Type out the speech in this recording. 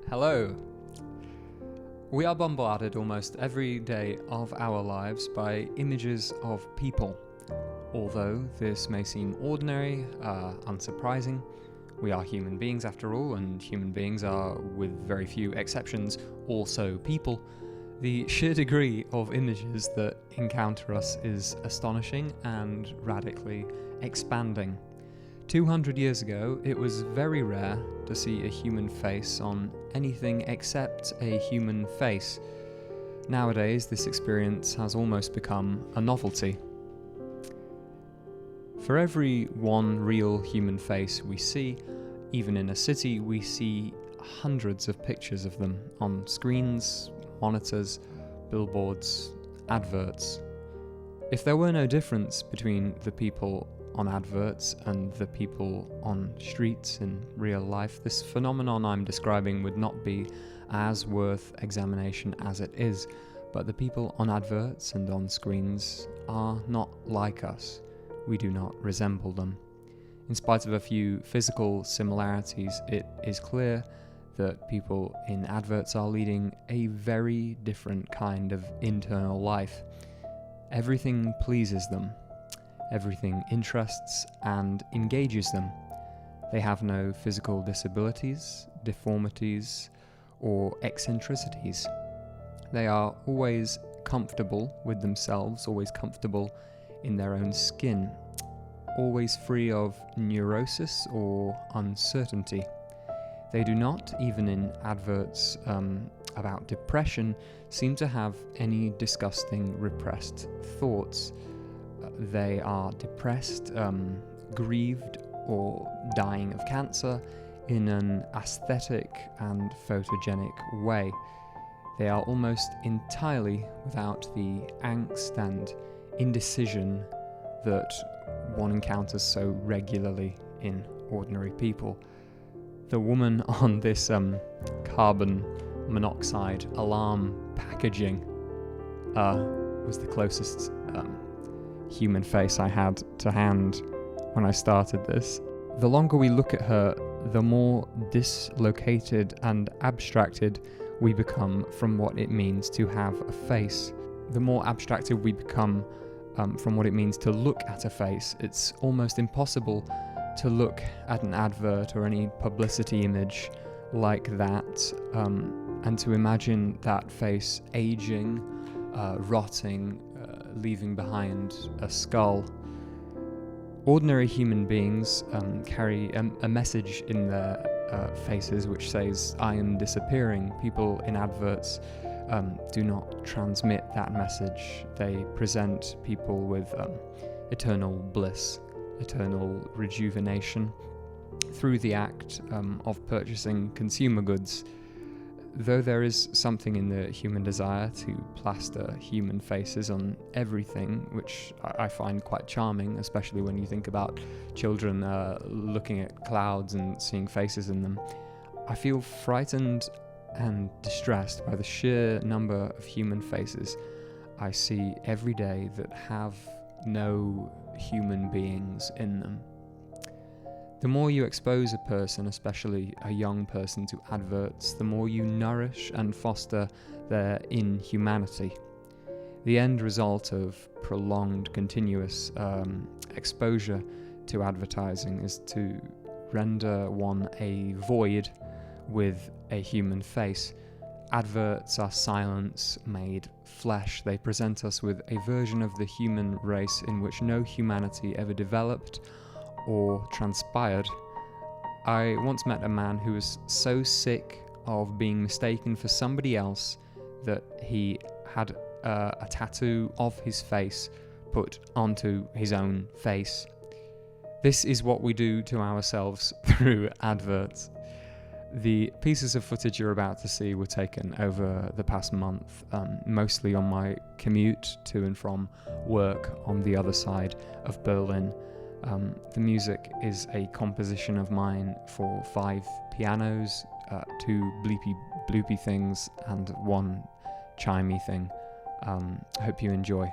Hello. We are bombarded almost every day of our lives by images of people. Although this may seem ordinary, unsurprising, we are human beings after all, and human beings are, with very few exceptions, also people. The sheer degree of images that encounter us is astonishing and radically expanding. 200 years ago, it was very rare to see a human face on anything except a human face. Nowadays, this experience has almost become a novelty. For every one real human face we see, even in a city, we see hundreds of pictures of them on screens, monitors, billboards, adverts. If there were no difference between the people on adverts and the people on streets in real life, this phenomenon I'm describing would not be as worth examination as it is. But the people on adverts and on screens are not like us. We do not resemble them. In spite of a few physical similarities, it is clear that people in adverts are leading a very different kind of internal life. Everything pleases them. Everything interests and engages them. They have no physical disabilities, deformities, or eccentricities. They are always comfortable with themselves, always comfortable in their own skin, always free of neurosis or uncertainty. They do not, even in adverts about depression, seem to have any disgusting repressed thoughts. They are depressed, grieved, or dying of cancer in an aesthetic and photogenic way. They are almost entirely without the angst and indecision that one encounters so regularly in ordinary people. The woman on this carbon monoxide alarm packaging was the closest human face I had to hand when I started this. The longer we look at her, the more dislocated and abstracted we become from what it means to have a face. The more abstracted we become from what it means to look at a face, it's almost impossible to look at an advert or any publicity image like that and to imagine that face aging, rotting, leaving behind a skull. Ordinary human beings carry a message in their faces which says, "I am disappearing." People in adverts do not transmit that message. They present people with eternal bliss, eternal rejuvenation through the act of purchasing consumer goods. Though there is something in the human desire to plaster human faces on everything, which I find quite charming, especially when you think about children looking at clouds and seeing faces in them, I feel frightened and distressed by the sheer number of human faces I see every day that have no human beings in them. The more you expose a person, especially a young person, to adverts, the more you nourish and foster their inhumanity. The end result of prolonged, continuous exposure to advertising is to render one a void with a human face. Adverts are silence made flesh. They present us with a version of the human race in which no humanity ever developed or transpired. I once met a man who was so sick of being mistaken for somebody else that he had a tattoo of his face put onto his own face. This is what we do to ourselves through adverts. The pieces of footage you're about to see were taken over the past month, mostly on my commute to and from work on the other side of Berlin. The music is a composition of mine for 5 pianos, 2 bleepy bloopy things, and 1 chimey thing. I hope you enjoy.